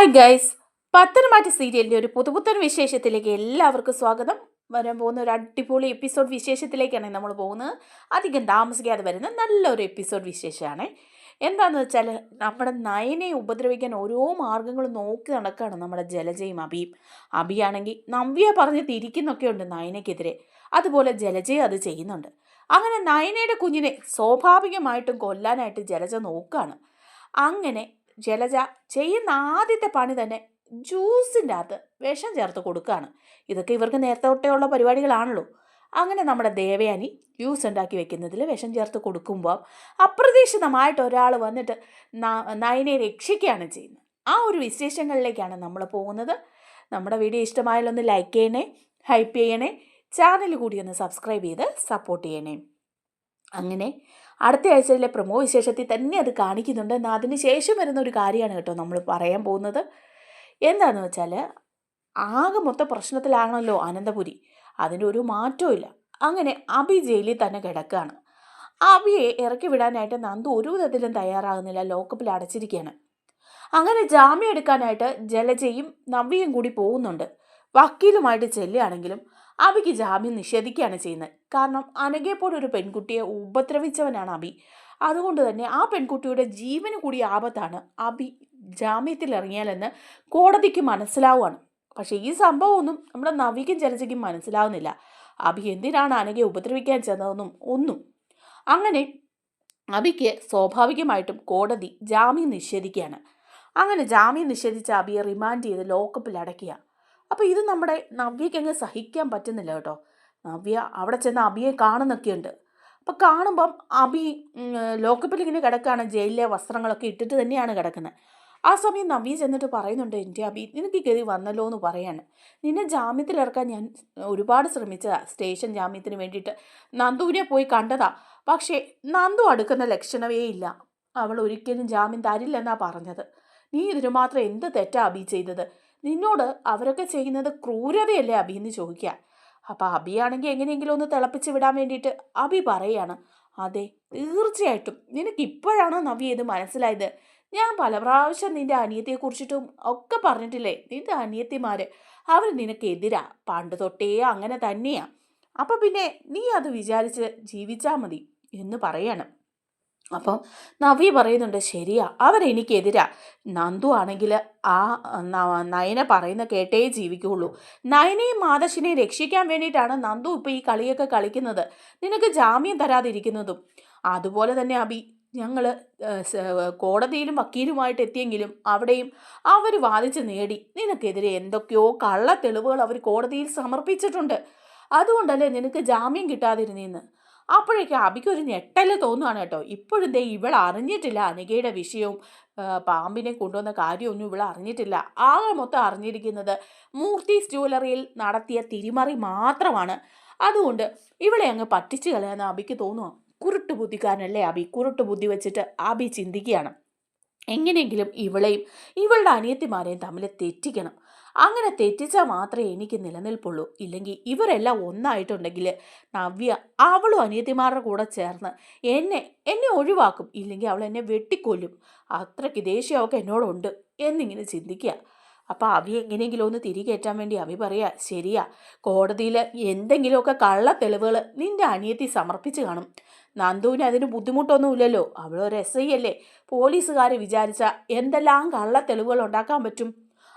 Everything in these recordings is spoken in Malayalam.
ഹായ് ഗൈസ്, പത്തനംമാറ്റ സീരിയലിൻ്റെ ഒരു പുതുപുത്തൻ വിശേഷത്തിലേക്ക് എല്ലാവർക്കും സ്വാഗതം. വരാൻ പോകുന്ന ഒരു അടിപൊളി എപ്പിസോഡ് വിശേഷത്തിലേക്കാണ് നമ്മൾ പോകുന്നത്. അധികം താമസിക്കാതെ വരുന്ന നല്ലൊരു എപ്പിസോഡ് വിശേഷമാണ്. എന്താണെന്ന് വെച്ചാൽ നമ്മുടെ നയനെ ഉപദ്രവിക്കാൻ ഓരോ മാർഗങ്ങളും നോക്കി നടക്കുകയാണ് നമ്മുടെ ജലജയും അഭിയും. അഭിയാണെങ്കിൽ നവ്യ പറഞ്ഞ് തിരിക്കുന്നൊക്കെ ഉണ്ട് നയനയ്ക്കെതിരെ, അതുപോലെ ജലജയും അത് ചെയ്യുന്നുണ്ട്. അങ്ങനെ നയനയുടെ കുഞ്ഞിനെ സ്വാഭാവികമായിട്ടും കൊല്ലാനായിട്ട് ജലജ നോക്കുകയാണ്. അങ്ങനെ ജലജ ചെയ്യുന്ന ആദ്യത്തെ പണി തന്നെ ജ്യൂസിൻ്റെ അകത്ത് വിഷം ചേർത്ത് കൊടുക്കുകയാണ്. ഇതൊക്കെ ഇവർക്ക് നേരത്തെ തൊട്ടേ ഉള്ള പരിപാടികളാണല്ലോ. അങ്ങനെ നമ്മുടെ ദേവയാനി ജ്യൂസ് ഉണ്ടാക്കി വെക്കുന്നതിൽ വിഷം ചേർത്ത് കൊടുക്കുമ്പോൾ അപ്രതീക്ഷിതമായിട്ട് ഒരാൾ വന്നിട്ട് നയനെ രക്ഷിക്കുകയാണ് ചെയ്യുന്നത്. ആ ഒരു വിശേഷങ്ങളിലേക്കാണ് നമ്മൾ പോകുന്നത്. നമ്മുടെ വീഡിയോ ഇഷ്ടമായാലൊന്ന് ലൈക്ക് ചെയ്യണേ, ഹൈപ്പ് ചെയ്യണേ, ചാനൽ കൂടി ഒന്ന് സബ്സ്ക്രൈബ് ചെയ്ത് സപ്പോർട്ട് ചെയ്യണേ. അങ്ങനെ അടുത്ത ആഴ്ചയിലെ പ്രമോ വിശേഷത്തിൽ തന്നെ അത് കാണിക്കുന്നുണ്ട്. എന്നാൽ അതിന് ശേഷം വരുന്ന ഒരു കാര്യമാണ് കേട്ടോ നമ്മൾ പറയാൻ പോകുന്നത്. എന്താണെന്ന് വെച്ചാൽ ആകെ മൊത്തം പ്രശ്നത്തിലാണല്ലോ അനന്തപുരി. അതിൻ്റെ ഒരു മാറ്റവും ഇല്ല. അങ്ങനെ അഭി ജയിലിൽ തന്നെ കിടക്കുകയാണ്. അഭിയെ ഇറക്കി വിടാനായിട്ട് നന്ദു ഒരു വിധത്തിലും തയ്യാറാകുന്നില്ല, ലോക്കപ്പിൽ അടച്ചിരിക്കുകയാണ്. അങ്ങനെ ജാമ്യം എടുക്കാനായിട്ട് ജലജയും നവ്യയും കൂടി പോകുന്നുണ്ട്. വക്കീലുമായിട്ട് ചെല്ലുകയാണെങ്കിലും അഭിക്ക് ജാമ്യം നിഷേധിക്കുകയാണ് ചെയ്യുന്നത്. കാരണം അനഘയെപ്പോലൊരു പെൺകുട്ടിയെ ഉപദ്രവിച്ചവനാണ് അഭി. അതുകൊണ്ട് തന്നെ ആ പെൺകുട്ടിയുടെ ജീവന് കൂടി ആപത്താണ് അഭി ജാമ്യത്തിൽ ഇറങ്ങിയാലെന്ന് കോടതിക്ക് മനസ്സിലാവുകയാണ്. പക്ഷേ ഈ സംഭവമൊന്നും നമ്മുടെ നവിക്കും ജലജയ്ക്കും മനസ്സിലാവുന്നില്ല. അഭി എന്തിനാണ് അനഘയെ ഉപദ്രവിക്കാൻ ചെന്നതെന്നും ഒന്നും. അങ്ങനെ അഭിക്ക് സ്വാഭാവികമായിട്ടും കോടതി ജാമ്യം നിഷേധിക്കുകയാണ്. അങ്ങനെ ജാമ്യം നിഷേധിച്ച അഭിയെ റിമാൻഡ് ചെയ്ത് ലോക്കപ്പിൽ അടയ്ക്കുക. അപ്പോൾ ഇത് നമ്മുടെ നവ്യയ്ക്ക് അങ്ങ് സഹിക്കാൻ പറ്റുന്നില്ല കേട്ടോ. നവ്യ അവിടെ ചെന്ന് അഭിയെ കാണുന്നൊക്കെയുണ്ട്. അപ്പോൾ കാണുമ്പം അഭി ലോക്കപ്പിൽ ഇങ്ങനെ കിടക്കുകയാണ്. ജയിലിലെ വസ്ത്രങ്ങളൊക്കെ ഇട്ടിട്ട് തന്നെയാണ് കിടക്കുന്നത്. ആ സമയം നവ്യ ചെന്നിട്ട് പറയുന്നുണ്ട്, എൻ്റെ അഭി നിനക്ക് ഗതി വന്നല്ലോ എന്ന് പറയാണ്. നിന്നെ ജാമ്യത്തിലിറക്കാൻ ഞാൻ ഒരുപാട് ശ്രമിച്ചതാണ്. സ്റ്റേഷൻ ജാമ്യത്തിന് വേണ്ടിയിട്ട് നന്ദുവിനെ പോയി കണ്ടതാ. പക്ഷേ നന്ദു അടുക്കുന്ന ലക്ഷണമേ ഇല്ല. അവൾ ഒരിക്കലും ജാമ്യം തരില്ലെന്നാണ് പറഞ്ഞത്. നീ ഇതിനു മാത്രം എന്ത് തെറ്റാ അഭി ചെയ്തത്? നിന്നോട് അവരൊക്കെ ചെയ്യുന്നത് ക്രൂരതയല്ലേ അഭി എന്ന് ചോദിക്കുക. അപ്പം അഭിയാണെങ്കിൽ എങ്ങനെയെങ്കിലും ഒന്ന് തിളപ്പിച്ച് വിടാൻ വേണ്ടിയിട്ട് അഭി പറയാണ്, അതെ തീർച്ചയായിട്ടും നിനക്ക് ഇപ്പോഴാണോ നവ്യ ഇത് മനസ്സിലായത്? ഞാൻ പല പ്രാവശ്യം നിൻ്റെ അനിയത്തിയെക്കുറിച്ചിട്ടും ഒക്കെ പറഞ്ഞിട്ടില്ലേ? നിൻ്റെ അനിയത്തിമാർ അവർ നിനക്കെതിരാ, പണ്ട് തൊട്ടേ അങ്ങനെ തന്നെയാ. അപ്പം പിന്നെ നീ അത് വിചാരിച്ച് ജീവിച്ചാൽ മതി എന്ന് പറയാണ്. അപ്പം നവ്യ പറയുന്നുണ്ട്, ശരിയാ അവരെനിക്കെതിരാ. നന്ദു ആണെങ്കിൽ ആ നയന പറയുന്ന കേട്ടേ ജീവിക്കുള്ളൂ. നയനെയും മാതശിനെയും രക്ഷിക്കാൻ വേണ്ടിയിട്ടാണ് നന്ദു ഇപ്പോൾ ഈ കളിയൊക്കെ കളിക്കുന്നത്, നിനക്ക് ജാമ്യം തരാതിരിക്കുന്നതും. അതുപോലെ തന്നെ അഭി, ഞങ്ങൾ കോടതിയിലും വക്കീലുമായിട്ട് എത്തിയെങ്കിലും അവിടെയും അവർ വാദിച്ച് നേടി. നിനക്കെതിരെ എന്തൊക്കെയോ കള്ള തെളിവുകൾ അവർ കോടതിയിൽ സമർപ്പിച്ചിട്ടുണ്ട്. അതുകൊണ്ടല്ലേ നിനക്ക് ജാമ്യം കിട്ടാതിരുന്നേന്ന്. അപ്പോഴേക്കും അബിക്കൊരു ഞെട്ടൽ തോന്നുകയാണ് കേട്ടോ. ഇപ്പോഴും ദേ ഇവൾ അറിഞ്ഞിട്ടില്ല അനഘയുടെ വിഷയവും പാമ്പിനെ കൊണ്ടുവന്ന കാര്യമൊന്നും ഇവൾ അറിഞ്ഞിട്ടില്ല. ആകെ മൊത്തം അറിഞ്ഞിരിക്കുന്നത് മൂർത്തീസ് ജ്വല്ലറിയിൽ നടത്തിയ തിരിമറി മാത്രമാണ്. അതുകൊണ്ട് ഇവളെ അങ്ങ് പറ്റിച്ചു കളയാന്ന് അബിക്ക് തോന്നുക. കുരുട്ട് ബുദ്ധിക്കാരനല്ലേ അബി. കുരുട്ട് ബുദ്ധി വെച്ചിട്ട് അബി ചിന്തിക്കുകയാണ്, എങ്ങനെയെങ്കിലും ഇവളെയും ഇവളുടെ അനിയത്തിമാരെയും തമ്മിൽ തെറ്റിക്കണം. അങ്ങനെ തെറ്റിച്ചാൽ മാത്രമേ എനിക്ക് നിലനിൽപ്പുള്ളൂ. ഇല്ലെങ്കിൽ ഇവരെല്ലാം ഒന്നായിട്ടുണ്ടെങ്കിൽ നവ്യ അവളും അനിയത്തിമാരുടെ കൂടെ ചേർന്ന് എന്നെ ഒഴിവാക്കും. ഇല്ലെങ്കിൽ അവൾ എന്നെ വെട്ടിക്കൊല്ലും. അത്രയ്ക്ക് ദേഷ്യം അവൾക്ക് എന്നോടുണ്ട് എന്നിങ്ങനെ ചിന്തിക്കുക. അപ്പോൾ അഭി എങ്ങനെയെങ്കിലും ഒന്ന് തിരികേറ്റാൻ വേണ്ടി അഭി പറയുക, ശരിയാ കോടതിയിൽ എന്തെങ്കിലുമൊക്കെ കള്ള തെളിവുകൾ നിൻ്റെ അനിയത്തി സമർപ്പിച്ച് കാണും. നന്ദുവിന് അതിന് ബുദ്ധിമുട്ടൊന്നുമില്ലല്ലോ, അവളൊരു SI അല്ലേ. പോലീസുകാർ വിചാരിച്ചാൽ എന്തെല്ലാം കള്ള തെളിവുകൾ ഉണ്ടാക്കാൻ പറ്റും.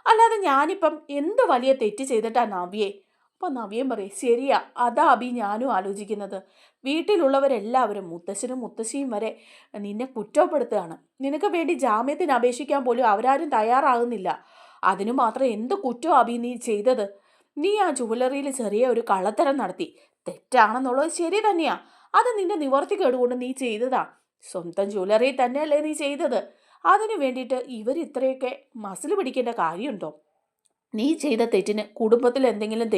അല്ലാതെ ഞാനിപ്പം എന്ത് വലിയ തെറ്റ് ചെയ്തിട്ടാ നവ്യയെ? അപ്പം നവ്യം പറയും, ശരിയാ അതാ അഭി ഞാനും ആലോചിക്കുന്നത്. വീട്ടിലുള്ളവരെല്ലാവരും മുത്തശ്ശനും മുത്തശ്ശിയും വരെ നിന്നെ കുറ്റപ്പെടുത്തുകയാണ്. നിനക്ക് വേണ്ടി ജാമ്യത്തിന് അപേക്ഷിക്കാൻ പോലും അവരാരും തയ്യാറാകുന്നില്ല. അതിനു മാത്രം എന്ത് കുറ്റം അഭി നീ ചെയ്തത്? നീ ആ ജ്വല്ലറിയിൽ ചെറിയ ഒരു കള്ളത്തരം നടത്തി. തെറ്റാണെന്നുള്ളത് ശരി തന്നെയാ. അത് നിന്റെ നിവർത്തിക്കേടുകൊണ്ട് നീ ചെയ്തതാ. സ്വന്തം ജ്വല്ലറിയിൽ തന്നെയല്ലേ നീ ചെയ്തത്. അതിനു വേണ്ടിയിട്ട് ഇവർ ഇത്രയൊക്കെ മസിൽ പിടിക്കേണ്ട കാര്യമുണ്ടോ? നീ ചെയ്ത തെറ്റിന് കുടുംബത്തിൽ എന്തെങ്കിലും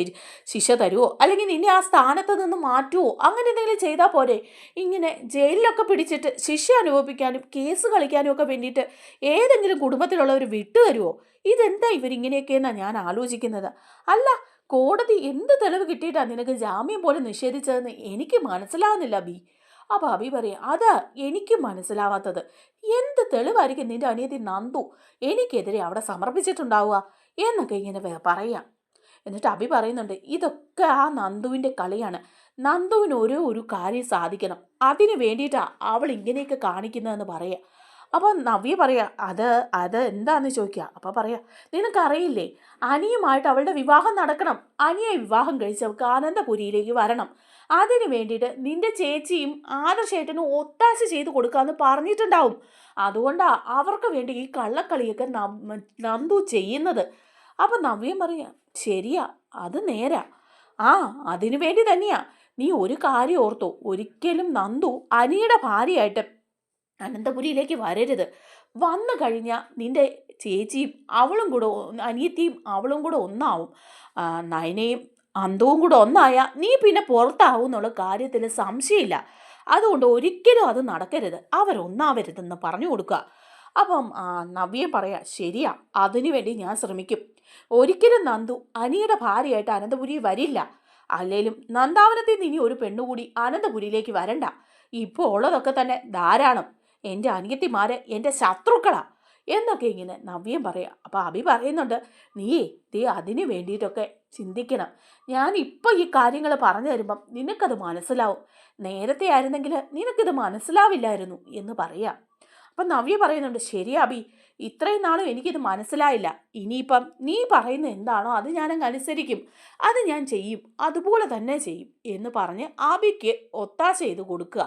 ശിക്ഷ തരുമോ, അല്ലെങ്കിൽ നിന്നെ ആ സ്ഥാനത്ത് നിന്ന് മാറ്റുമോ? അങ്ങനെ എന്തെങ്കിലും ചെയ്താൽ പോരെ? ഇങ്ങനെ ജയിലിലൊക്കെ പിടിച്ചിട്ട് ശിക്ഷ അനുഭവിക്കാനും കേസ് കളിക്കാനും ഒക്കെ വേണ്ടിയിട്ട് ഏതെങ്കിലും കുടുംബത്തിലുള്ളവർ വിട്ടുതരുമോ? ഇതെന്താ ഇവരിങ്ങനെയൊക്കെയെന്നാണ് ഞാൻ ആലോചിക്കുന്നത്. അല്ല, കോടതി എന്ത് തെളിവ് കിട്ടിയിട്ടാണ് നിനക്ക് ജാമ്യം പോലും നിഷേധിച്ചതെന്ന് എനിക്ക് മനസ്സിലാവുന്നില്ല ബി. അപ്പോൾ അഭി പറയാം, അതാ എനിക്ക് മനസ്സിലാവാത്തത്. എന്ത് തെളിവായിരിക്കും നിന്റെ അനിയത്തി നന്ദു എനിക്കെതിരെ അവിടെ സമർപ്പിച്ചിട്ടുണ്ടാവുക എന്നൊക്കെ ഇങ്ങനെ പറയാം. എന്നിട്ട് അഭി പറയുന്നുണ്ട്, ഇതൊക്കെ ആ നന്ദുവിൻ്റെ കളിയാണ്. നന്ദുവിന് ഒരു കാര്യം സാധിക്കണം, അതിന് വേണ്ടിയിട്ടാണ് അവൾ ഇങ്ങനെയൊക്കെ കാണിക്കുന്നതെന്ന് പറയാം. അപ്പോൾ നവ്യ പറയാ, അത് എന്താന്ന് ചോദിക്കുക. അപ്പോൾ പറയാ, നിനക്കറിയില്ലേ, അനിയുമായിട്ട് അവളുടെ വിവാഹം നടക്കണം. അനിയെ വിവാഹം കഴിച്ചവൾക്ക് അനന്തപുരിയിലേക്ക് വരണം. അതിന് വേണ്ടിയിട്ട് നിന്റെ ചേച്ചിയും ആദർശേട്ടനും ഒത്താശ ചെയ്ത് കൊടുക്കാമെന്ന് പറഞ്ഞിട്ടുണ്ടാവും. അതുകൊണ്ടാണ് അവർക്ക് വേണ്ടി ഈ കള്ളക്കളിയൊക്കെ നന്ദു ചെയ്യുന്നത്. അപ്പം നവ്യം പറയാ, ശരിയാ, അത് നേരാ. ആ, അതിനു വേണ്ടി തന്നെയാ. നീ ഒരു കാര്യം ഓർത്തോ, ഒരിക്കലും നന്ദു അനിയുടെ ഭാര്യയായിട്ട് അനന്തപുരിയിലേക്ക് വരരുത്. വന്നു കഴിഞ്ഞാൽ നിന്റെ ചേച്ചിയും അവളും കൂടെ, അനിയത്തിയും അവളും കൂടെ ഒന്നാവും. നയനയും അന്തവും കൂടെ ഒന്നായാൽ നീ പിന്നെ പുറത്താവും എന്നുള്ള കാര്യത്തിൽ സംശയമില്ല. അതുകൊണ്ട് ഒരിക്കലും അത് നടക്കരുത്, അവരൊന്നാവരുതെന്ന് പറഞ്ഞു കൊടുക്കുക. അപ്പം നവ്യം പറയാ, ശരിയാ, അതിനു വേണ്ടി ഞാൻ ശ്രമിക്കും. ഒരിക്കലും നന്ദു അനിയുടെ ഭാര്യയായിട്ട് അനന്തപുരി വരില്ല. അല്ലേലും നന്ദാവനത്തിൽ നിന്ന് ഇനി ഒരു പെണ്ണുകൂടി അനന്തപുരിയിലേക്ക് വരണ്ട. ഇപ്പോൾ ഉള്ളതൊക്കെ തന്നെ ധാരാളം. എൻ്റെ അനിയത്തിമാര് എൻ്റെ ശത്രുക്കളാ എന്നൊക്കെ ഇങ്ങനെ നവ്യം പറയാം. അപ്പോൾ അഭി പറയുന്നുണ്ട്, നീയേ ദേ അതിന് വേണ്ടിയിട്ടൊക്കെ ചിന്തിക്കണം. ഞാനിപ്പോൾ ഈ കാര്യങ്ങൾ പറഞ്ഞു തരുമ്പം നിനക്കത് മനസ്സിലാവും. നേരത്തെ ആയിരുന്നെങ്കിൽ നിനക്കിത് മനസ്സിലാവില്ലായിരുന്നു എന്ന് പറയാം. അപ്പം നവ്യ പറയുന്നുണ്ട്, ശരിയാ അഭി, ഇത്രയും നാളും എനിക്കിത് മനസ്സിലായില്ല. ഇനിയിപ്പം നീ പറയുന്ന എന്താണോ അത് ഞാനങ്ങ് അനുസരിക്കും, അത് ഞാൻ ചെയ്യും, അതുപോലെ തന്നെ ചെയ്യും എന്ന് പറഞ്ഞ് അഭിക്ക് ഒത്താശ ചെയ്ത് കൊടുക്കുക.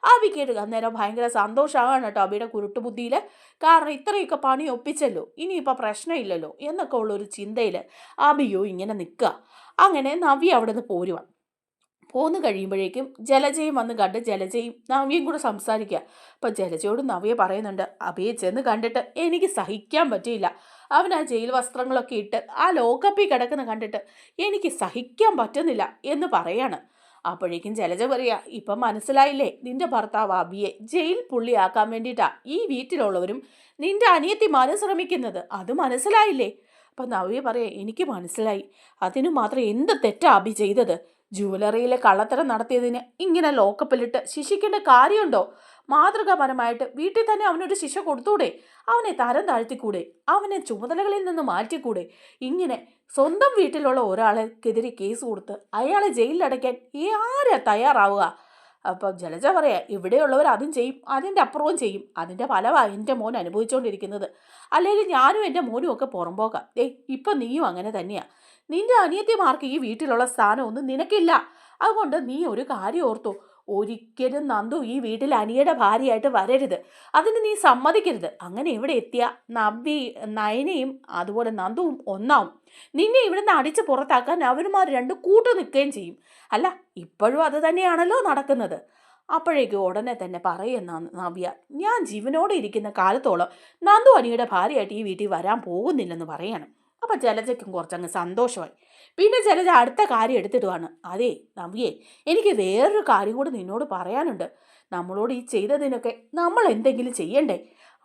അഭിക്ക് അന്നേരം ഭയങ്കര സന്തോഷമാകാണ് കേട്ടോ അഭിയുടെ കുരുട്ടുബുദ്ധിയിൽ. കാരണം ഇത്രയൊക്കെ പണി ഒപ്പിച്ചല്ലോ, ഇനിയിപ്പോൾ പ്രശ്നമില്ലല്ലോ എന്നൊക്കെ ഉള്ളൊരു ചിന്തയിൽ അഭിയോ ഇങ്ങനെ നിൽക്കുക. അങ്ങനെ നവ്യ അവിടെ നിന്ന് പോരുക. പോന്നു കഴിയുമ്പോഴേക്കും ജലജയും വന്ന് കണ്ട് ജലജയും നവ്യയും കൂടെ സംസാരിക്കുക. അപ്പം ജലജയോട് നവ്യ പറയുന്നുണ്ട്, അഭിയെ ചെന്ന് കണ്ടിട്ട് എനിക്ക് സഹിക്കാൻ പറ്റിയില്ല. അവൻ ആ ജയിൽ വസ്ത്രങ്ങളൊക്കെ ഇട്ട് ആ ലോക്കപ്പിൽ കിടക്കുന്ന കണ്ടിട്ട് എനിക്ക് സഹിക്കാൻ പറ്റുന്നില്ല എന്ന് പറയാണ്. അപ്പോഴേക്കും ജലജ പറയാ, ഇപ്പം മനസ്സിലായില്ലേ, നിന്റെ ഭർത്താവ് അഭിയെ ജയിൽ പുള്ളിയാക്കാൻ വേണ്ടിയിട്ടാ ഈ വീട്ടിലുള്ളവരും നിന്റെ അനിയത്തിമാരും ശ്രമിക്കുന്നത്, അത് മനസ്സിലായില്ലേ? അപ്പം നവ്യ പറയാ, എനിക്ക് മനസ്സിലായി. അതിനു മാത്രം എന്ത് തെറ്റാ അഭി ചെയ്തത്? ജുവലറിയിലെ കള്ളത്തരം നടത്തിയതിന് ഇങ്ങനെ ലോക്കപ്പിലിട്ട് ശിക്ഷിക്കേണ്ട കാര്യമുണ്ടോ? മാതൃകാപരമായിട്ട് വീട്ടിൽ തന്നെ അവനൊരു ശിക്ഷ കൊടുത്തൂടെ? അവനെ തരം താഴ്ത്തിക്കൂടെ? അവനെ ചുമതലകളിൽ നിന്ന് മാറ്റിക്കൂടെ? ഇങ്ങനെ സ്വന്തം വീട്ടിലുള്ള ഒരാളെക്കെതിരെ കേസ് കൊടുത്ത് അയാളെ ജയിലിലടയ്ക്കാൻ ആരാ തയ്യാറാവുക? അപ്പം ജലജ പറയാ, ഇവിടെയുള്ളവർ അതും ചെയ്യും, അതിൻ്റെ അപ്പുറവും ചെയ്യും. അതിൻ്റെ ഫലമാണ് എൻ്റെ മോൻ അനുഭവിച്ചുകൊണ്ടിരിക്കുന്നത്. അല്ലെങ്കിൽ ഞാനും എൻ്റെ മോനും ഒക്കെ പുറമ്പോക്കാം. ഇപ്പം നീയും അങ്ങനെ തന്നെയാ. നിന്റെ അനിയത്തിമാർക്ക് ഈ വീട്ടിലുള്ള സ്ഥാനമൊന്നും നിനക്കില്ല. അതുകൊണ്ട് നീ ഒരു കാര്യം ഓർത്തു, ഒരിക്കലും നന്ദു ഈ വീട്ടിൽ അനിയുടെ ഭാര്യയായിട്ട് വരരുത്. അതിന് നീ സമ്മതിക്കരുത്. അങ്ങനെ ഇവിടെ എത്തിയ നയനയും അതുപോലെ നന്ദുവും ഒന്നാവും. നിന്നെ ഇവിടുന്ന് അടിച്ച് പുറത്താക്കാൻ അവരുമാർ രണ്ട് കൂട്ടു നിൽക്കുകയും ചെയ്യും. അല്ല, ഇപ്പോഴും അത് തന്നെയാണല്ലോ നടക്കുന്നത്. അപ്പോഴേക്കും ഉടനെ തന്നെ പറയുന്ന നവ്യ, ഞാൻ ജീവനോടെ ഇരിക്കുന്ന കാലത്തോളം നന്ദു അനിയുടെ ഭാര്യയായിട്ട് ഈ വീട്ടിൽ വരാൻ പോകുന്നില്ലെന്ന് പറയാണ്. അപ്പം ജലജയ്ക്കും കുറച്ചങ്ങ് സന്തോഷമായി. പിന്നെ ജലജ അടുത്ത കാര്യം എടുത്തിടുവാണ്, അതെ നവ്യേ, എനിക്ക് വേറൊരു കാര്യം കൂടി നിന്നോട് പറയാനുണ്ട്. നമ്മളോട് ഈ ചെയ്തതിനൊക്കെ നമ്മൾ എന്തെങ്കിലും ചെയ്യണ്ടേ?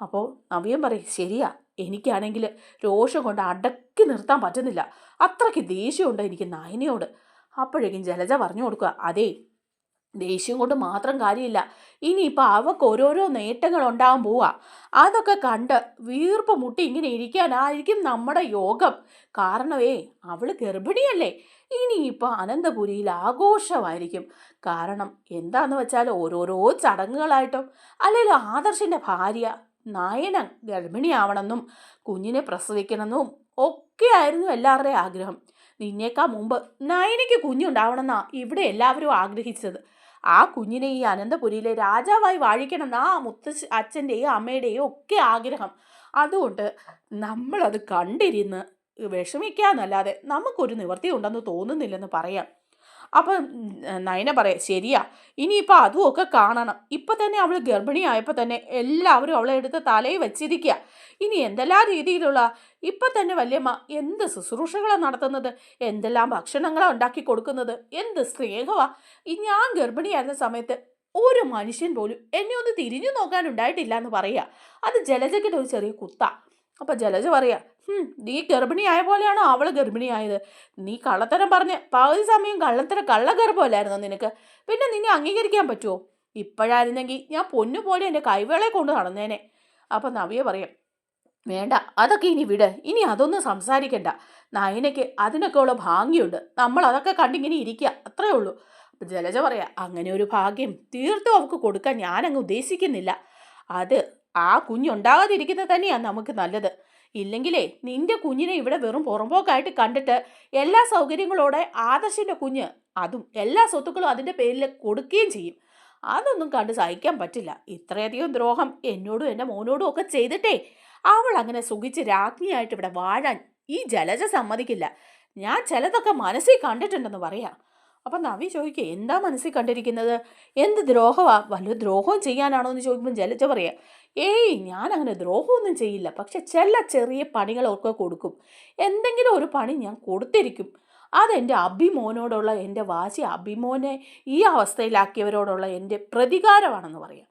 അപ്പോൾ നവ്യം പറയും, ശരിയാ, എനിക്കാണെങ്കിൽ രോഷം കൊണ്ട് അടക്കി നിർത്താൻ പറ്റുന്നില്ല. അത്രയ്ക്ക് ദേഷ്യമുണ്ട് എനിക്ക് നയനയോട്. അപ്പോഴേക്കും ജലജ പറഞ്ഞു കൊടുക്കുക, അതെ, ദേഷ്യം കൊണ്ട് മാത്രം കാര്യമില്ല. ഇനിയിപ്പോൾ അവൾക്ക് ഓരോരോ നേട്ടങ്ങൾ ഉണ്ടാകാൻ പോവാ. അതൊക്കെ കണ്ട് വീർപ്പ് മുട്ടി ഇങ്ങനെ ഇരിക്കാനായിരിക്കും നമ്മുടെ യോഗം. കാരണമേ, അവൾ ഗർഭിണിയല്ലേ. ഇനിയിപ്പോൾ അനന്തപുരിയിൽ ആഘോഷമായിരിക്കും. കാരണം എന്താന്ന് വെച്ചാൽ ഓരോരോ ചടങ്ങുകളായിട്ടും, അല്ലെങ്കിൽ ആദർശിൻ്റെ ഭാര്യ നയന ഗർഭിണിയാവണമെന്നും കുഞ്ഞിനെ പ്രസവിക്കണമെന്നും ഒക്കെ ആയിരുന്നു എല്ലാവരുടെയും ആഗ്രഹം. നിന്നേക്കാൾ മുമ്പ് നയനയ്ക്ക് കുഞ്ഞുണ്ടാവണമെന്നാണ് ഇവിടെ എല്ലാവരും ആഗ്രഹിച്ചത്. ആ കുഞ്ഞിനെ ഈ അനന്തപുരിയിലെ രാജാവായി വാഴിക്കണം ആ അച്ഛൻ്റെയും അമ്മയുടെയും ഒക്കെ ആഗ്രഹം. അതുകൊണ്ട് നമ്മളത് കണ്ടിരുന്ന് വിഷമിക്കാന്നല്ലാതെ നമുക്കൊരു നിവൃത്തി ഉണ്ടെന്ന് തോന്നുന്നില്ലെന്ന് പറയാം. അപ്പം നയന പറയാം, ശരിയാ, ഇനിയിപ്പോൾ അതും ഒക്കെ കാണണം. ഇപ്പം തന്നെ അവൾ ഗർഭിണിയായപ്പോൾ തന്നെ എല്ലാവരും അവളെ എടുത്ത് തലയിൽ വെച്ചിരിക്കുക. ഇനി എന്തെല്ലാം രീതിയിലുള്ള, ഇപ്പം തന്നെ വല്യമ്മ എന്ത് ശുശ്രൂഷകളാണ് നടത്തുന്നത്, എന്തെല്ലാം ഭക്ഷണങ്ങളാണ് ഉണ്ടാക്കി കൊടുക്കുന്നത്, എന്ത് സ്നേഹമാണ്. ഞാൻ ഗർഭിണിയായിരുന്ന സമയത്ത് ഒരു മനുഷ്യൻ പോലും എന്നെ ഒന്ന് തിരിഞ്ഞു നോക്കാനുണ്ടായിട്ടില്ല എന്ന് പറയുക. അത് ജലജയ്ക്കിൻ്റെ ഒരു ചെറിയ കുത്താ. അപ്പം ജലജ പറയാ, നീ ഗർഭിണിയായ പോലെയാണോ അവൾ ഗർഭിണിയായത്? നീ കള്ളത്തരം പറഞ്ഞ് പകുതി സമയം കള്ളഗർഭമല്ലായിരുന്നോ നിനക്ക്? പിന്നെ നിന്നെ അംഗീകരിക്കാൻ പറ്റുമോ? ഇപ്പോഴായിരുന്നെങ്കിൽ ഞാൻ പൊന്നുപോലെ എൻ്റെ കൈവേളയെ കൊണ്ട് നടന്നേനെ. അപ്പം നവ്യ പറയാം, വേണ്ട, അതൊക്കെ ഇനി വിട്, ഇനി അതൊന്നും സംസാരിക്കണ്ട. നയനയ്ക്ക് അതിനൊക്കെ ഉള്ള ഭാഗ്യമുണ്ട്, നമ്മൾ അതൊക്കെ കണ്ടിങ്ങനെ ഇരിക്കുക, അത്രേ ഉള്ളൂ. അപ്പം ജലജ പറയാ, അങ്ങനെ ഒരു ഭാഗ്യം തീർത്തും അവൾക്ക് കൊടുക്കാൻ ഞാനങ്ങ് ഉദ്ദേശിക്കുന്നില്ല. അത് ആ കുഞ്ഞുണ്ടാകാതിരിക്കുന്നത് തന്നെയാണ് നമുക്ക് നല്ലത്. ഇല്ലെങ്കിലേ നിന്റെ കുഞ്ഞിനെ ഇവിടെ വെറും പുറമ്പോക്കായിട്ട് കണ്ടിട്ട് എല്ലാ സൗകര്യങ്ങളോടെ ആദർശിൻ്റെ കുഞ്ഞ്, അതും എല്ലാ സ്വത്തുക്കളും അതിൻ്റെ പേരിൽ കൊടുക്കുകയും ചെയ്യും. അതൊന്നും കണ്ട് സഹിക്കാൻ പറ്റില്ല. ഇത്രയധികം ദ്രോഹം എന്നോടും എൻ്റെ മോനോടും ഒക്കെ ചെയ്തിട്ടേ അവൾ അങ്ങനെ സുഖിച്ച് രാജ്ഞിയായിട്ട് ഇവിടെ വാഴാൻ ഈ ജലജ സമ്മതിക്കില്ല. ഞാൻ ചിലതൊക്കെ മനസ്സിൽ കണ്ടിട്ടുണ്ടെന്ന് പറയാം. അപ്പം നവി ചോദിക്കുക, എന്താ മനസ്സിൽ കണ്ടിരിക്കുന്നത്? എന്ത് ദ്രോഹമാ? വല്ല ദ്രോഹവും ചെയ്യാനാണോ എന്ന് ചോദിക്കുമ്പോൾ ജലജ പറയാം, ഏയ് ഞാൻ അങ്ങനെ ദ്രോഹമൊന്നും ചെയ്യില്ല, പക്ഷെ ചില ചെറിയ പണികളൊക്കെ കൊടുക്കും. എന്തെങ്കിലും ഒരു പണി ഞാൻ കൊടുത്തിരിക്കും. അതെൻ്റെ അഭിമോനോടുള്ള എൻ്റെ വാശി, അഭിമോനെ ഈ അവസ്ഥയിലാക്കിയവരോടുള്ള എൻ്റെ പ്രതികാരമാണെന്ന് പറയാം.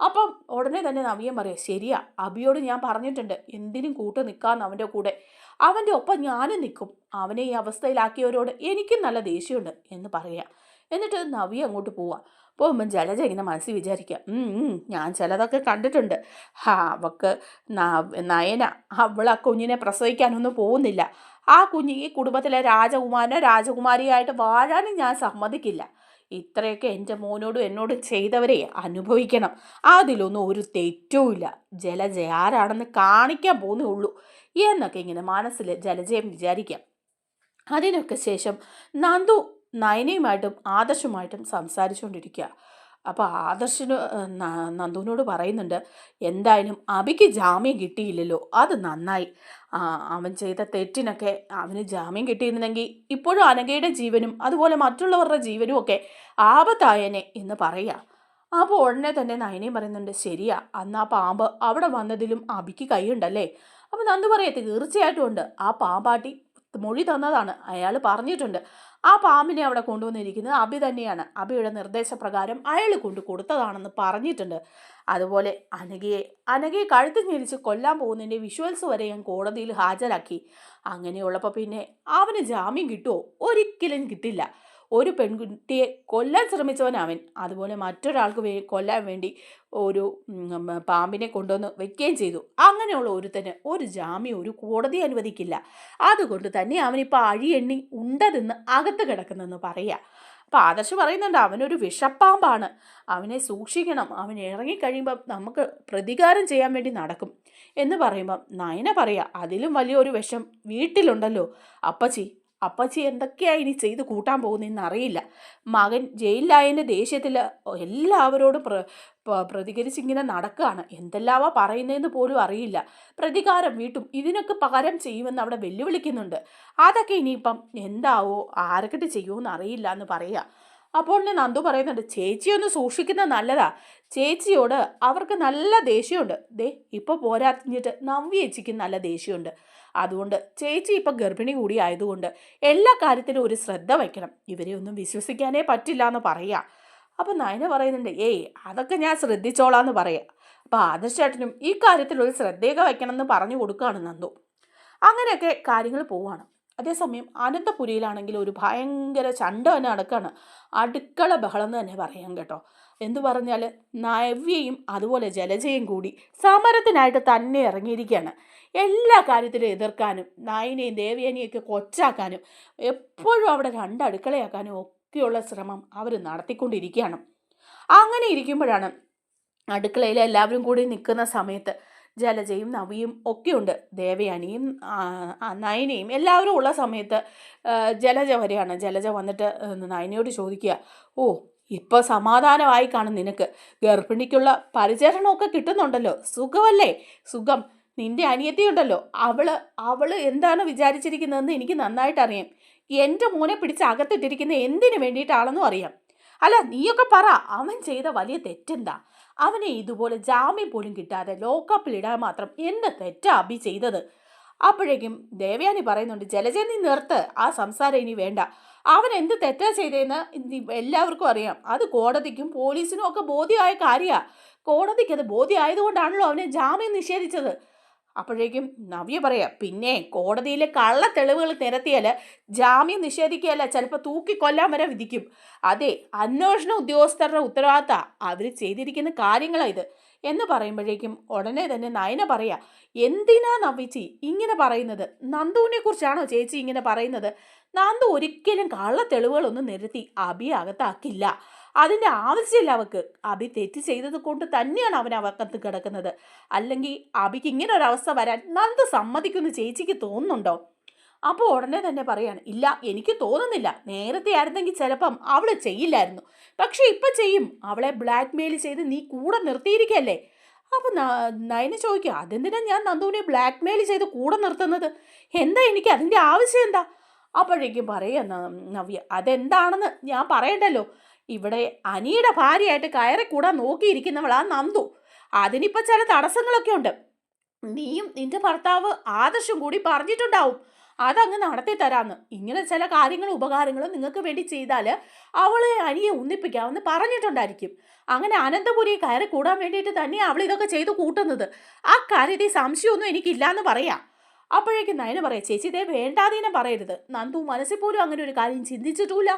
അപ്പം ഉടനെ തന്നെ നവ്യം പറയാം, ശരിയാ, അബിയോട് ഞാൻ പറഞ്ഞിട്ടുണ്ട് എന്തിനും കൂട്ട് നിൽക്കാമെന്ന് അവൻ്റെ കൂടെ, അവൻ്റെ ഒപ്പം ഞാനും നിൽക്കും. അവനെ ഈ അവസ്ഥയിലാക്കിയവരോട് എനിക്കും നല്ല ദേഷ്യമുണ്ട് എന്ന് പറയാം. എന്നിട്ട് നവ്യ അങ്ങോട്ട് പോവാം. പോകുമ്പം ജലജ ഇങ്ങനെ മനസ്സിൽ വിചാരിക്കാം, ഞാൻ ചിലതൊക്കെ കണ്ടിട്ടുണ്ട്. അവൾക്ക് നയന അവൾ ആ കുഞ്ഞിനെ പ്രസവിക്കാനൊന്നും പോകുന്നില്ല. ആ കുഞ്ഞ് ഈ കുടുംബത്തിലെ രാജകുമാരനോ രാജകുമാരിയായിട്ട് വാഴാനും ഞാൻ സമ്മതിക്കില്ല. ഇത്രയൊക്കെ എൻ്റെ മോനോടും എന്നോടും ചെയ്തവരെ അനുഭവിക്കണം. അതിലൊന്നും ഒരു തെറ്റുമില്ല. ജലജ ആരാണെന്ന് കാണിക്കാൻ പോകുന്നേ ഉള്ളൂ എന്നൊക്കെ ഇങ്ങനെ മനസ്സിൽ ജലജയം വിചാരിക്കാം. അതിനൊക്കെ ശേഷം നന്ദു നയനയുമായിട്ടും ആദർശുമായിട്ടും സംസാരിച്ചുകൊണ്ടിരിക്കുക. അപ്പോൾ ആദർശിന് നന്ദുവിനോട് പറയുന്നുണ്ട്, എന്തായാലും അബിക്ക് ജാമ്യം കിട്ടിയില്ലല്ലോ, അത് നന്നായി. അവൻ ചെയ്ത തെറ്റിനൊക്കെ അവന് ജാമ്യം കിട്ടിയിരുന്നെങ്കിൽ ഇപ്പോഴും അനഘയുടെ ജീവനും അതുപോലെ മറ്റുള്ളവരുടെ ജീവനും ഒക്കെ ആപത്തായനെ എന്ന് പറയുക. അപ്പോൾ ഉടനെ തന്നെ നയനയും പറയുന്നുണ്ട്, ശരിയാ, അന്ന് ആ പാമ്പ് അവിടെ വന്നതിലും അബിക്ക് കൈയുണ്ടല്ലേ? അപ്പോൾ നന്ദു പറയത്തെ, തീർച്ചയായിട്ടും ഉണ്ട്. ആ പാമ്പാട്ടി മൊഴി തന്നതാണ്, അയാൾ പറഞ്ഞിട്ടുണ്ട്. ആ പാമ്പിനെ അവിടെ കൊണ്ടുവന്നിരിക്കുന്നത് അബി തന്നെയാണ്. അബിയുടെ നിർദ്ദേശപ്രകാരം അയാൾ കൊടുത്തതാണെന്ന് പറഞ്ഞിട്ടുണ്ട്. അതുപോലെ അനഘയെ കഴുത്ത് ഞെരിച്ച് കൊല്ലാൻ പോകുന്നതിൻ്റെ വിഷ്വൽസ് വരെ ഞാൻ കോടതിയിൽ ഹാജരാക്കി. അങ്ങനെയുള്ളപ്പോൾ പിന്നെ അവന് ജാമ്യം കിട്ടുമോ? ഒരിക്കലും കിട്ടില്ല. ഒരു പെൺകുട്ടിയെ കൊല്ലാൻ ശ്രമിച്ചവൻ അവൻ. അതുപോലെ മറ്റൊരാൾക്ക് കൊല്ലാൻ വേണ്ടി ഒരു പാമ്പിനെ കൊണ്ടുവന്ന് വെക്കുകയും ചെയ്തു. അങ്ങനെയുള്ള ഒരുത്തന് ഒരു ജാമ്യം ഒരു കോടതി അനുവദിക്കില്ല. അതുകൊണ്ട് തന്നെ അവനിപ്പോൾ അഴിയെണ്ണി ഉണ്ടതെന്ന് അകത്ത് കിടക്കുന്നെന്ന് പറയുക. അപ്പോൾ ആദർശ് പറയുന്നുണ്ട്, അവനൊരു വിഷപ്പാമ്പാണ്, അവനെ സൂക്ഷിക്കണം, അവൻ ഇറങ്ങിക്കഴിയുമ്പം നമുക്ക് പ്രതികാരം ചെയ്യാൻ വേണ്ടി നടക്കും എന്ന് പറയുമ്പം നയന പറയുക, അതിലും വലിയൊരു വിഷം വീട്ടിലുണ്ടല്ലോ അപ്പച്ചി എന്തൊക്കെയാണ് ഇനി ചെയ്ത് കൂട്ടാൻ പോകുന്നതെന്ന് അറിയില്ല. മകൻ ജയിലിലായതിൻ്റെ ദേഷ്യത്തിൽ എല്ലാവരോടും പ്രതികരിച്ചിങ്ങനെ നടക്കുകയാണ്. എന്തെല്ലാമാ പറയുന്നതെന്ന് പോലും അറിയില്ല. പ്രതികാരം വീട്ടും, ഇതിനൊക്കെ പകരം ചെയ്യുമെന്ന് അവിടെ വെല്ലുവിളിക്കുന്നുണ്ട്. അതൊക്കെ ഇനിയിപ്പം എന്താവോ ആരൊക്കെ ചെയ്യുമെന്ന് അറിയില്ല എന്ന് പറയുക. അപ്പോൾ നന്ദു പറയുന്നുണ്ട്, ചേച്ചിയൊന്ന് സൂക്ഷിക്കുന്നത് നല്ലതാ. ചേച്ചിയോട് അവർക്ക് നല്ല ദേഷ്യമുണ്ട്. ഇപ്പോൾ പോരാഞ്ഞിട്ട് നവ്യേച്ചിക്ക് നല്ല ദേഷ്യമുണ്ട്. അതുകൊണ്ട് ചേച്ചി ഇപ്പം ഗർഭിണി കൂടി ആയതുകൊണ്ട് എല്ലാ കാര്യത്തിലും ഒരു ശ്രദ്ധ വയ്ക്കണം. ഇവരെ ഒന്നും വിശ്വസിക്കാനേ പറ്റില്ല എന്ന് പറയുക. അപ്പം നയന പറയുന്നുണ്ട്, അതൊക്കെ ഞാൻ ശ്രദ്ധിച്ചോളാന്ന് പറയാം. അപ്പോൾ ആദർശേട്ടനും ഈ കാര്യത്തിൽ ഒരു ശ്രദ്ധയൊക്കെ വയ്ക്കണം എന്ന് പറഞ്ഞു കൊടുക്കുകയാണ് നന്ദു. അങ്ങനെയൊക്കെ കാര്യങ്ങൾ പോവുകയാണ്. അതേസമയം അനന്തപുരിയിലാണെങ്കിൽ ഒരു ഭയങ്കര ചണ്ട തന്നെ നടക്കുകയാണ്. അടുക്കള ബഹളം എന്ന് തന്നെ പറയാം കേട്ടോ. എന്തു പറഞ്ഞാൽ നവ്യയും അതുപോലെ ജലജയും കൂടി സമരത്തിനായിട്ട് തന്നെ ഇറങ്ങിയിരിക്കുകയാണ്. എല്ലാ കാര്യത്തിലും എതിർക്കാനും നയനെയും ദേവയാനിയൊക്കെ കൊച്ചാക്കാനും എപ്പോഴും അവിടെ രണ്ടടുക്കളയാക്കാനും ഒക്കെയുള്ള ശ്രമം അവർ നടത്തിക്കൊണ്ടിരിക്കുകയാണ്. അങ്ങനെ ഇരിക്കുമ്പോഴാണ് അടുക്കളയിൽ എല്ലാവരും കൂടി നിൽക്കുന്ന സമയത്ത് ജലജയും നവിയും ഒക്കെയുണ്ട്. ദേവയാനിയും നയനയും എല്ലാവരും ഉള്ള സമയത്ത് ജലജ വരെയാണ്. ജലജ വന്നിട്ട് നയനയോട് ചോദിക്കുക, ഇപ്പോൾ സമാധാനമായി കാണും നിനക്ക്, ഗർഭിണിക്കുള്ള പരിചരണമൊക്കെ കിട്ടുന്നുണ്ടല്ലോ, സുഖമല്ലേ? സുഖം. നിന്റെ അനിയത്തിയുണ്ടല്ലോ, അവള് എന്താണ് വിചാരിച്ചിരിക്കുന്നതെന്ന് എനിക്ക് നന്നായിട്ട് അറിയാം. എൻ്റെ മോനെ പിടിച്ച് അകത്തിട്ടിരിക്കുന്ന എന്തിനു വേണ്ടിയിട്ടാണെന്നും അറിയാം. അല്ല, നീയൊക്കെ പറ, അവൻ ചെയ്ത വലിയ തെറ്റെന്താ? അവനെ ഇതുപോലെ ജാമ്യം പോലും കിട്ടാതെ ലോക്കപ്പിലിടാൻ മാത്രം എന്ത് തെറ്റാ അബി ചെയ്തത്? അപ്പോഴേക്കും ദേവയാനി പറയുന്നുണ്ട്, ജലജ നീ നിർത്ത്, ആ സംസാരം ഇനി വേണ്ട. അവൻ എന്ത് തെറ്റാ ചെയ്തതെന്ന് എല്ലാവർക്കും അറിയാം. അത് കോടതിക്കും പോലീസിനും ഒക്കെ ബോധ്യമായ കാര്യമാണ്. കോടതിക്ക് അത് ബോധ്യമായതുകൊണ്ടാണല്ലോ അവനെ ജാമ്യം നിഷേധിച്ചത്. അപ്പോഴേക്കും നവ്യ പറയാ, പിന്നെ കോടതിയിലെ കള്ള തെളിവുകൾ നിരത്തിയാൽ ജാമ്യം നിഷേധിക്കുകയല്ല, ചിലപ്പോൾ തൂക്കിക്കൊല്ലാൻ വരെ വിധിക്കും. അതെ, അന്വേഷണ ഉദ്യോഗസ്ഥരുടെ ഉത്തരവാദിത്ത അവർ ചെയ്തിരിക്കുന്ന കാര്യങ്ങളാ ഇത് എന്ന് പറയുമ്പോഴേക്കും ഉടനെ തന്നെ നയന പറയാ, എന്തിനാ നവ്യച്ചി ഇങ്ങനെ പറയുന്നത്? നന്ദുവിനെ കുറിച്ചാണോ ചേച്ചി ഇങ്ങനെ പറയുന്നത്? നന്ദു ഒരിക്കലും കള്ള തെളിവുകളൊന്നും നിരത്തി അബിയെ അകത്താക്കില്ല. അതിൻ്റെ ആവശ്യമില്ല അവക്ക്. അബി തെറ്റ് ചെയ്തത് കൊണ്ട് തന്നെയാണ് അവൻ അവക്കത്ത് കിടക്കുന്നത്. അല്ലെങ്കിൽ അബിക്ക് ഇങ്ങനെ ഒരു അവസ്ഥ വരാൻ നന്ദു സമ്മതിക്കുമെന്ന് ചേച്ചിക്ക് തോന്നുന്നുണ്ടോ? അപ്പോൾ ഉടനെ തന്നെ പറയാണ്, ഇല്ല എനിക്ക് തോന്നുന്നില്ല. നേരത്തെ ആയിരുന്നെങ്കിൽ ചിലപ്പം അവൾ ചെയ്യില്ലായിരുന്നു, പക്ഷെ ഇപ്പം ചെയ്യും. അവളെ ബ്ലാക്ക് മെയിൽ ചെയ്ത് നീ കൂടെ നിർത്തിയിരിക്കല്ലേ. അപ്പം നയന ചോദിക്കുക, അതെന്തിനാ ഞാൻ നന്ദുവിനെ ബ്ലാക്ക് മെയിൽ ചെയ്ത് കൂടെ നിർത്തുന്നത്? എന്താ എനിക്ക് അതിൻ്റെ ആവശ്യം എന്താ? അപ്പോഴേക്കും പറയാ നവ്യ, അതെന്താണെന്ന് ഞാൻ പറയണ്ടല്ലോ. ഇവിടെ അനിയുടെ ഭാര്യയായിട്ട് കയറിക്കൂടാൻ നോക്കിയിരിക്കുന്നവളാ നന്ദു. അതിനിപ്പോൾ ചില തടസ്സങ്ങളൊക്കെ ഉണ്ട്. നീയും നിന്റെ ഭർത്താവ് ആദർശം കൂടി പറഞ്ഞിട്ടുണ്ടാവും അതങ്ങ് നടത്തി തരാമെന്ന്. ഇങ്ങനെ ചില കാര്യങ്ങളും ഉപകാരങ്ങളും നിങ്ങൾക്ക് വേണ്ടി ചെയ്താൽ അവളെ അനിയെ ഒന്നിപ്പിക്കാമെന്ന് പറഞ്ഞിട്ടുണ്ടായിരിക്കും. അങ്ങനെ അനന്തപുരി കയറി കൂടാൻ വേണ്ടിയിട്ട് തന്നെയാണ് അവൾ ഇതൊക്കെ ചെയ്ത് കൂട്ടുന്നത്. ആ കാര്യത്തിൽ സംശയമൊന്നും എനിക്കില്ലാന്ന് പറയാം. അപ്പോഴേക്കും നയന പറയാം, ചേച്ചി ഇതേ വേണ്ടാതീനം പറയരുത്. നന്ദു മനസ്സിൽ പോലും അങ്ങനെ ഒരു കാര്യം ചിന്തിച്ചിട്ടുമില്ല,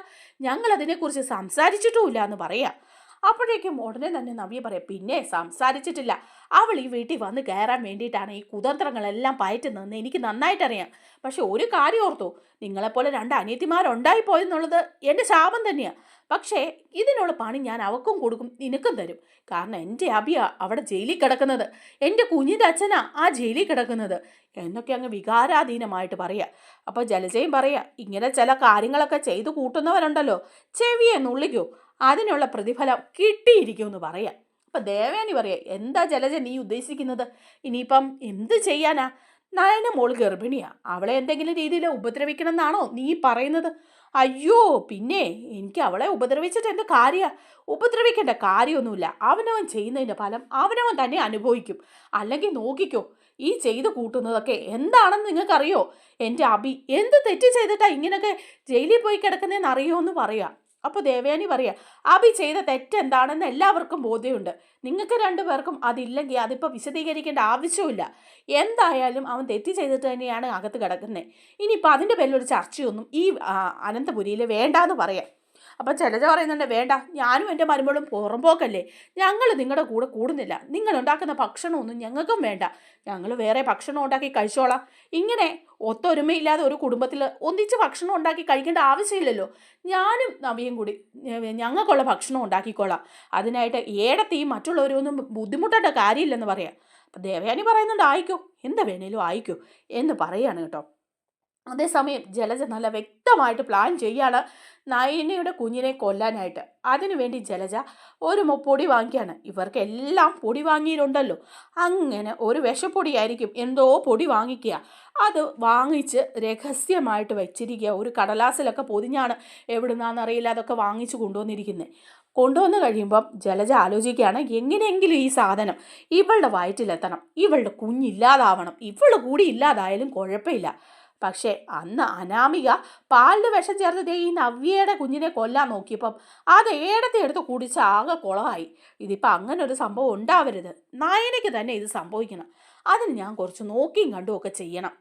ഞങ്ങൾ അതിനെക്കുറിച്ച് സംസാരിച്ചിട്ടുമില്ല എന്ന് പറയാം. അപ്പോഴേക്കും ഉടനെ തന്നെ നവ്യ പറയാം, പിന്നെ സംസാരിച്ചിട്ടില്ല. അവൾ ഈ വീട്ടിൽ വന്ന് കയറാൻ വേണ്ടിയിട്ടാണ് ഈ കുതന്ത്രങ്ങളെല്ലാം പയറ്റുന്നതെന്ന് എനിക്ക് നന്നായിട്ടറിയാം. പക്ഷെ ഒരു കാര്യം ഓർത്തു, നിങ്ങളെപ്പോലെ 2 അനിയത്തിമാരുണ്ടായിപ്പോയെന്നുള്ളത് എൻ്റെ ശാപം തന്നെയാണ്. പക്ഷേ ഇതിനുള്ള പണി ഞാൻ അവക്കും കൊടുക്കും, നിനക്കും തരും. കാരണം എൻ്റെ അബിയ അവിടെ ജയിലിൽ കിടക്കുന്നത്, എൻ്റെ കുഞ്ഞിൻ്റെ അച്ഛനാ ആ ജയിലിൽ കിടക്കുന്നത് എന്നൊക്കെ അങ്ങ് വികാരാധീനമായിട്ട് പറയാം. അപ്പോൾ ജലജയും പറയാം, ഇങ്ങനെ ചില കാര്യങ്ങളൊക്കെ ചെയ്തു കൂട്ടുന്നവരുണ്ടല്ലോ, ചെവിയെ നുള്ളിക്കോ, അതിനുള്ള പ്രതിഫലം കിട്ടിയിരിക്കുമെന്ന് പറയാം. അപ്പം ദേവയാനി പറയാം, എന്താ ജലജ നീ ഉദ്ദേശിക്കുന്നത്? ഇനിയിപ്പം എന്ത് ചെയ്യാനാ? നയന മോൾ ഗർഭിണിയാ, അവളെ എന്തെങ്കിലും രീതിയിൽ ഉപദ്രവിക്കണം എന്നാണോ നീ പറയുന്നത്? അയ്യോ, പിന്നെ എനിക്ക് അവളെ ഉപദ്രവിച്ചിട്ട് എന്ത് കാര്യ? ഉപദ്രവിക്കേണ്ട കാര്യമൊന്നുമില്ല. അവനവൻ ചെയ്യുന്നതിൻ്റെ ഫലം അവനവൻ തന്നെ അനുഭവിക്കും. അല്ലെങ്കിൽ നോക്കിക്കോ, ഈ ചെയ്ത് കൂട്ടുന്നതൊക്കെ എന്താണെന്ന് നിങ്ങൾക്കറിയോ? എൻ്റെ അബി എന്ത് തെറ്റ് ചെയ്തിട്ടാ ഇങ്ങനെയൊക്കെ ജയിലിൽ പോയി കിടക്കുന്നതെന്ന് അറിയോ എന്ന് പറയാം. അപ്പോൾ ദേവയാനി പറയാ, അബി ചെയ്ത തെറ്റെന്താണെന്ന് എല്ലാവർക്കും ബോധ്യമുണ്ട്. നിങ്ങൾക്ക് 2 പേർക്കും അതില്ലെങ്കിൽ അതിപ്പോൾ വിശദീകരിക്കേണ്ട ആവശ്യമില്ല. എന്തായാലും അവൻ തെറ്റ് ചെയ്തിട്ട് തന്നെയാണ് അകത്ത് കിടക്കുന്നത്. ഇനിയിപ്പോൾ അതിൻ്റെ പേരിലൊരു ചർച്ചയൊന്നും ഈ അനന്തപുരിയിൽ വേണ്ടാന്ന് പറയാം. അപ്പം ജലജ പറയുന്നുണ്ട്, വേണ്ട, ഞാനും എൻ്റെ മരുമകളും പുറമ്പോക്കല്ലേ, ഞങ്ങൾ നിങ്ങളുടെ കൂടെ കൂടുന്നില്ല. നിങ്ങൾ ഉണ്ടാക്കുന്ന ഭക്ഷണമൊന്നും ഞങ്ങൾക്കും വേണ്ട, ഞങ്ങൾ വേറെ ഭക്ഷണം ഉണ്ടാക്കി കഴിച്ചോളാം. ഇങ്ങനെ ഒത്തൊരുമയില്ലാതെ ഒരു കുടുംബത്തിൽ ഒന്നിച്ച് ഭക്ഷണം ഉണ്ടാക്കി കഴിക്കേണ്ട ആവശ്യമില്ലല്ലോ. ഞാനും നവിയും കൂടി ഞങ്ങൾക്കുള്ള ഭക്ഷണം ഉണ്ടാക്കിക്കോളാം. അതിനായിട്ട് ഏടത്തെയും മറ്റുള്ളവരൊന്നും ബുദ്ധിമുട്ടേണ്ട കാര്യമില്ലെന്ന് പറയാം. അപ്പം ദേവയാനി പറയുന്നുണ്ട്, ആയിക്കോ, എന്താ വേണേലും ആയിക്കോ എന്ന് പറയാണ് കേട്ടോ. അതേസമയം ജലജ നല്ല വ്യക്തമായിട്ട് പ്ലാൻ ചെയ്യാണ് നയനയുടെ കുഞ്ഞിനെ കൊല്ലാനായിട്ട്. അതിനുവേണ്ടി ജലജ ഒരു പൊടി വാങ്ങിക്കുകയാണ്. ഇവർക്കെല്ലാം പൊടി വാങ്ങിയിട്ടുണ്ടല്ലോ, അങ്ങനെ ഒരു വിഷപ്പൊടിയായിരിക്കും, എന്തോ പൊടി വാങ്ങിക്കുക. അത് വാങ്ങിച്ച് രഹസ്യമായിട്ട് വെച്ചിരിക്കുക. ഒരു കടലാസിലൊക്കെ പൊതിഞ്ഞാണ്, എവിടുന്നാണെന്നറിയില്ല അതൊക്കെ വാങ്ങിച്ച് കൊണ്ടുവന്നിരിക്കുന്നത്. കൊണ്ടുവന്ന് കഴിയുമ്പം ജലജ ആലോചിക്കുകയാണ്, എങ്ങനെയെങ്കിലും ഈ സാധനം ഇവളുടെ വയറ്റിലെത്തണം, ഇവളുടെ കുഞ്ഞില്ലാതാവണം. ഇവൾ കൂടി ഇല്ലാതായാലും കുഴപ്പമില്ല. പക്ഷേ അന്ന് അനാമിക പാലിന് വിഷം ചേർത്ത് ഈ നവ്യയുടെ കുഞ്ഞിനെ കൊല്ലാൻ നോക്കിയപ്പം അത് ഏടത്തെ എടുത്ത് കുടിച്ച് ആകെ കുളമായി. ഇതിപ്പോൾ അങ്ങനെ ഒരു സംഭവം ഉണ്ടാവരുത്, നയനയ്ക്ക് തന്നെ ഇത് സംഭവിക്കണം. അതിന് ഞാൻ കുറച്ച് നോക്കിയും കണ്ടുമൊക്കെ ചെയ്യണം.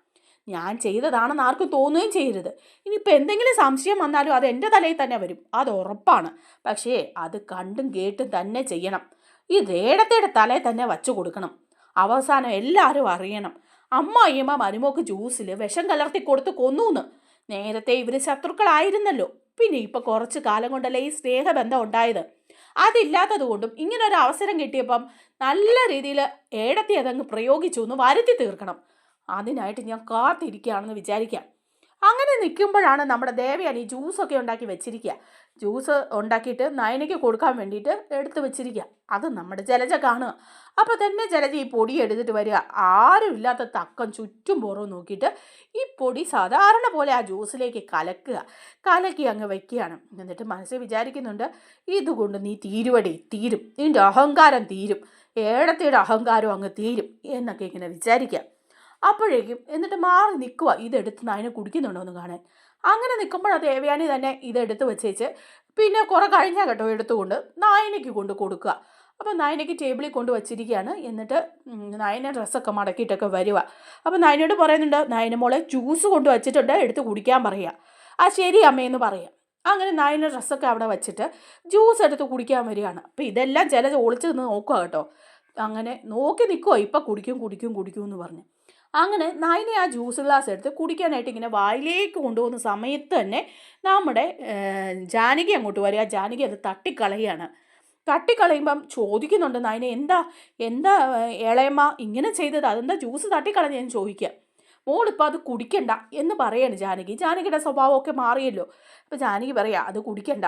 ഞാൻ ചെയ്തതാണെന്ന് ആർക്കും തോന്നുകയും ചെയ്യരുത്. ഇനിയിപ്പോൾ എന്തെങ്കിലും സംശയം വന്നാലും അത് എൻ്റെ തലയിൽ തന്നെ വരും, അത് ഉറപ്പാണ്. പക്ഷേ അത് കണ്ടും കേട്ടും തന്നെ ചെയ്യണം. ഈ ഏടത്തേടെ തലയിൽ തന്നെ വച്ചു കൊടുക്കണം. അവസാനം എല്ലാവരും അറിയണം, അമ്മായിയമ്മ മരുമോക്ക് ജ്യൂസിൽ വിഷം കലർത്തി കൊടുത്ത് കൊന്നൂന്ന്. നേരത്തെ ഇവർ ശത്രുക്കളായിരുന്നല്ലോ, പിന്നെ ഇപ്പം കുറച്ച് കാലം കൊണ്ടല്ലേ ഈ സ്നേഹബന്ധം ഉണ്ടായത്. അതില്ലാത്തത് കൊണ്ടും ഇങ്ങനൊരു അവസരം കിട്ടിയപ്പം നല്ല രീതിയിൽ ഏടത്തി അതങ്ങ് പ്രയോഗിച്ചു എന്ന് വരുത്തി തീർക്കണം. അതിനായിട്ട് ഞാൻ കാത്തിരിക്കുകയാണെന്ന് വിചാരിക്കാം. അങ്ങനെ നിൽക്കുമ്പോഴാണ് നമ്മുടെ ദേവയാനി ജ്യൂസൊക്കെ ഉണ്ടാക്കി വെച്ചിരിക്കുക. ജ്യൂസ് ഉണ്ടാക്കിയിട്ട് നയനയ്ക്ക് കൊടുക്കാൻ വേണ്ടിയിട്ട് എടുത്ത് വെച്ചിരിക്കുക. അത് നമ്മുടെ ജലജ കാണുക. അപ്പോൾ തന്നെ ജലജ ഈ പൊടി എടുത്തിട്ട് വരിക. ആരും ഇല്ലാത്ത തക്കം ചുറ്റും പുറവും നോക്കിയിട്ട് ഈ പൊടി സാധാരണ പോലെ ആ ജ്യൂസിലേക്ക് കലക്കി അങ്ങ് വയ്ക്കുകയാണ്. എന്നിട്ട് മനസ്സിൽ വിചാരിക്കുന്നുണ്ട്, ഇതുകൊണ്ട് നീ തീരും, നിൻ്റെ അഹങ്കാരം തീരും, ഏടത്തിയുടെ അഹങ്കാരം അങ്ങ് തീരും എന്നൊക്കെ ഇങ്ങനെ വിചാരിക്കുക. അപ്പോഴേക്കും എന്നിട്ട് മാറി നിൽക്കുക, ഇതെടുത്ത് നയന കുടിക്കുന്നുണ്ടോ എന്ന് കാണാൻ. അങ്ങനെ നിൽക്കുമ്പോൾ ദേവയാനി തന്നെ ഇതെടുത്ത് വെച്ചേച്ച് പിന്നെ കുറെ കഴിഞ്ഞാൽ കേട്ടോ എടുത്തുകൊണ്ട് നായനയ്ക്ക് കൊണ്ട് കൊടുക്കുക. അപ്പോൾ നയനയ്ക്ക് ടേബിളിൽ കൊണ്ട് വച്ചിരിക്കുകയാണ്. എന്നിട്ട് നയന ഡ്രസ്സൊക്കെ മടക്കിയിട്ടൊക്കെ വരിക. അപ്പോൾ നയനയോട് പറയുന്നുണ്ട്, നയന മോളെ ജ്യൂസ് കൊണ്ട് വച്ചിട്ടുണ്ട്, എടുത്ത് കുടിക്കാൻ പറയുക. ആ ശരി അമ്മയെന്ന് പറയാം. അങ്ങനെ നയന ഡ്രസ്സൊക്കെ അവിടെ വെച്ചിട്ട് ജ്യൂസ് എടുത്ത് കുടിക്കാൻ വരികയാണ്. അപ്പോൾ ഇതെല്ലാം ജലജ ഒളിച്ച് നിന്ന് നോക്കുക കേട്ടോ. അങ്ങനെ നോക്കി നിൽക്കുമോ, ഇപ്പം കുടിക്കും എന്ന് പറഞ്ഞ്. അങ്ങനെ നയന ആ ജ്യൂസ് ഗ്ലാസ് എടുത്ത് കുടിക്കാനായിട്ട് ഇങ്ങനെ വായിലേക്ക് കൊണ്ടുപോകുന്ന സമയത്ത് തന്നെ നമ്മുടെ ജാനകി അങ്ങോട്ട് വരിക. ജാനകി അത് തട്ടിക്കളയാണ്. തട്ടിക്കളയുമ്പം ചോദിക്കുന്നുണ്ട് നയന, എന്താ ഇളയമ്മ ഇങ്ങനെ ചെയ്തത്, അതെന്താ ജ്യൂസ് തട്ടിക്കളഞ്ഞെന്ന് ചോദിക്കുക. മോളിപ്പോൾ അത് കുടിക്കണ്ട എന്ന് പറയാണ് ജാനകി. ജാനകിയുടെ സ്വഭാവമൊക്കെ മാറിയല്ലോ. അപ്പോൾ ജാനകി പറയാ അത് കുടിക്കണ്ട.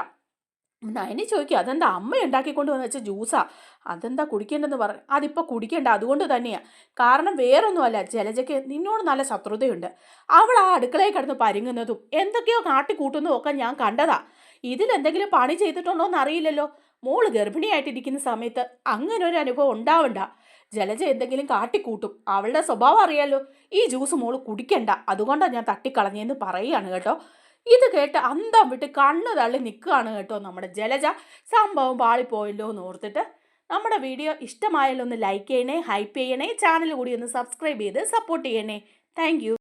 നയനി ചോദിക്കുക, അതെന്താ അമ്മ ഉണ്ടാക്കിക്കൊണ്ട് വന്ന് വെച്ച ജ്യൂസാ, അതെന്താ കുടിക്കേണ്ടെന്ന് പറഞ്ഞു. അതിപ്പോൾ കുടിക്കേണ്ട, അതുകൊണ്ട് തന്നെയാണ്. കാരണം വേറൊന്നുമല്ല, ജലജയ്ക്ക് നിന്നോട് നല്ല ശത്രുതയുണ്ട്. അവൾ ആ അടുക്കളയിൽ കിടന്ന് പരുങ്ങുന്നതും എന്തൊക്കെയോ കാട്ടിക്കൂട്ടുന്നതും ഒക്കെ ഞാൻ കണ്ടതാ. ഇതിലെന്തെങ്കിലും പണി ചെയ്തിട്ടുണ്ടോ എന്ന് അറിയില്ലല്ലോ. മോള് ഗർഭിണിയായിട്ടിരിക്കുന്ന സമയത്ത് അങ്ങനെ ഒരു അനുഭവം ഉണ്ടാവണ്ട. ജലജ എന്തെങ്കിലും കാട്ടിക്കൂട്ടും, അവളുടെ സ്വഭാവം അറിയാലോ. ഈ ജ്യൂസ് മോള് കുടിക്കണ്ട, അതുകൊണ്ടാണ് ഞാൻ തട്ടിക്കളഞ്ഞെന്ന് പറയുകയാണ് കേട്ടോ. ഇത് കേട്ട് അന്തം വിട്ട് കണ്ണ് തള്ളി നിൽക്കുകയാണ് കേട്ടോ നമ്മുടെ ജലജ. സംഭവം പാളിപ്പോയല്ലോ എന്ന് ഓർത്തിട്ട്. നമ്മുടെ വീഡിയോ ഇഷ്ടമായാലോ ഒന്ന് ലൈക്ക് ചെയ്യണേ, ഹൈപ്പ് ചെയ്യണേ, ചാനൽ കൂടി ഒന്ന് സബ്സ്ക്രൈബ് ചെയ്ത് സപ്പോർട്ട് ചെയ്യണേ. താങ്ക്